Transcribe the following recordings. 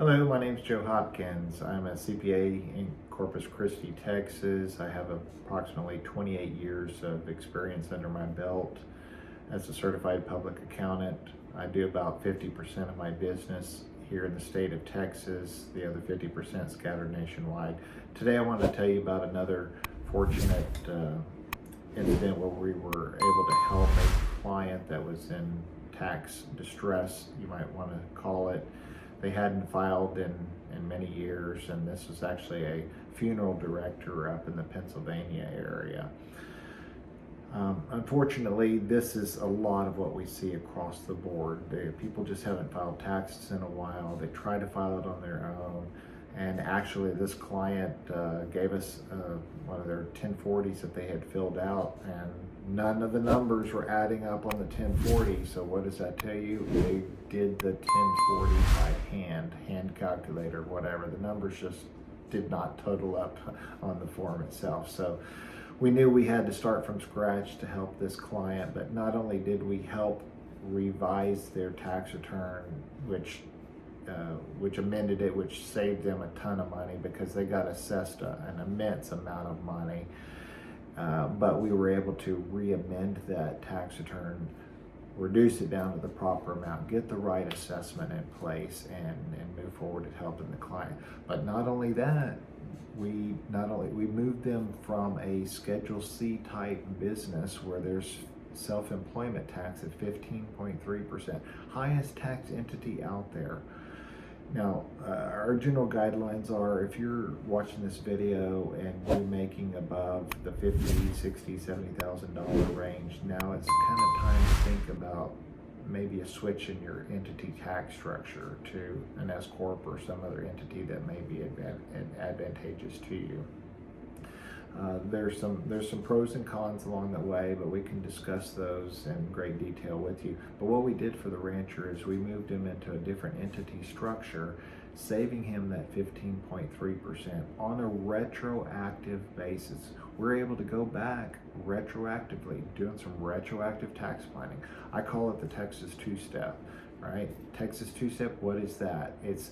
Hello, my name is Joe Hopkins. I'm a CPA in Corpus Christi, Texas. I have approximately 28 years of experience under my belt as a certified public accountant. I do about 50% of my business here in the state of Texas, the other 50% scattered nationwide. Today I want to tell you about another fortunate incident where we were able to help a client that was in tax distress, you might want to call it. They hadn't filed in many years, and this was actually a funeral director up in the Pennsylvania area. Unfortunately, this is a lot of what we see across the board. People just haven't filed taxes in a while. They try to file it on their own. And actually, this client gave us one of their 1040s that they had filled out, and none of the numbers were adding up on the 1040. So what does that tell you? They did the 1040 by hand calculator, whatever. The numbers just did not total up on the form itself. So we knew we had to start from scratch to help this client, but not only did we help revise their tax return, which amended it, which saved them a ton of money because they got assessed an immense amount of money. But we were able to re-amend that tax return, reduce it down to the proper amount, get the right assessment in place, and move forward at helping the client. But not only that, we moved them from a Schedule C type business where there's self-employment tax at 15.3%, highest tax entity out there. Now, our general guidelines are if you're watching this video and you're making above the $50,000, $60,000, $70,000 range, now it's kind of time to think about maybe a switch in your entity tax structure to an S Corp or some other entity that may be advantageous to you. There's some pros and cons along the way, but we can discuss those in great detail with you. But what we did for the rancher is we moved him into a different entity structure, saving him that 15.3% on a retroactive basis. We're able to go back retroactively, doing some retroactive tax planning. I call it the Texas two-step, right? Texas two-step, what is that? It's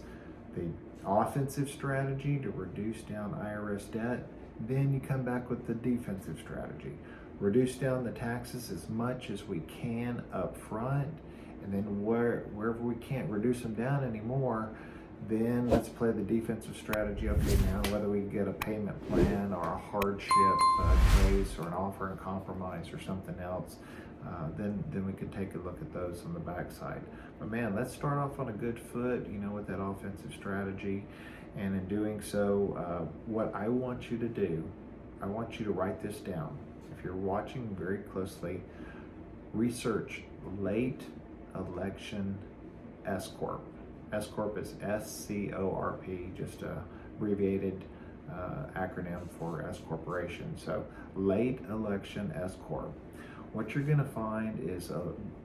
the offensive strategy to reduce down IRS debt. Then you come back with the defensive strategy. Reduce down the taxes as much as we can up front, and then wherever we can't reduce them down anymore, then let's play the defensive strategy. Okay, now whether we get a payment plan or a hardship case or an offer and compromise or something else, then we could take a look at those on the backside. But man, let's start off on a good foot, with that offensive strategy. And in doing so, what I want you to do, I want you to write this down. If you're watching very closely, research late election S Corp. S Corp is SCORP, just a abbreviated acronym for S Corporation. So late election S Corp. What you're going to find is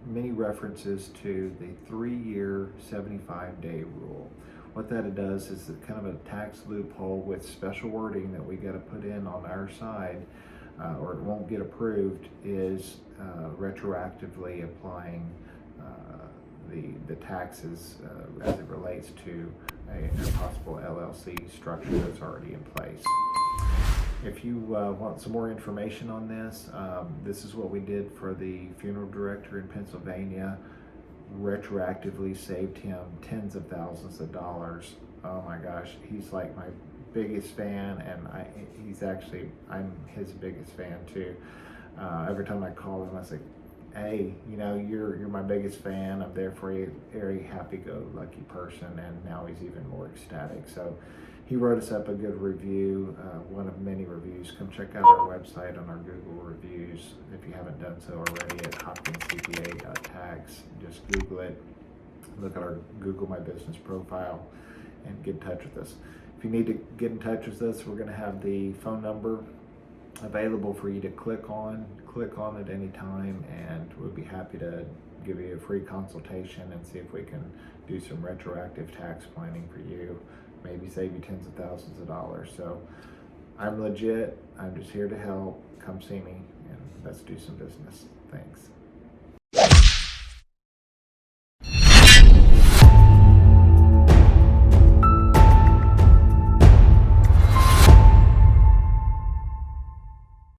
many references to the 3-year 75-day rule. What that does is kind of a tax loophole with special wording that we got to put in on our side, or it won't get approved, is retroactively applying the taxes as it relates to a possible LLC structure that's already in place. If you want some more information on this, this is what we did for the funeral director in Pennsylvania. Retroactively saved him tens of thousands of dollars. Oh my gosh, he's like my biggest fan, and I'm his biggest fan too. Every time I call him, I say, hey, you're my biggest fan. I'm there for you. Very happy-go-lucky person, and now he's even more ecstatic. So he wrote us up a good review, one of many reviews. Come check out our website on our Google reviews if you haven't done so already at HopkinsCPA.tax. Just Google it, look at our Google My Business profile, and get in touch with us. If you need to get in touch with us, we're going to have the phone number available for you to click on at any time, and we'll be happy to give you a free consultation and see if we can do some retroactive tax planning for you, maybe save you tens of thousands of dollars. So I'm legit. I'm just here to help. Come see me, and let's do some business. Thanks.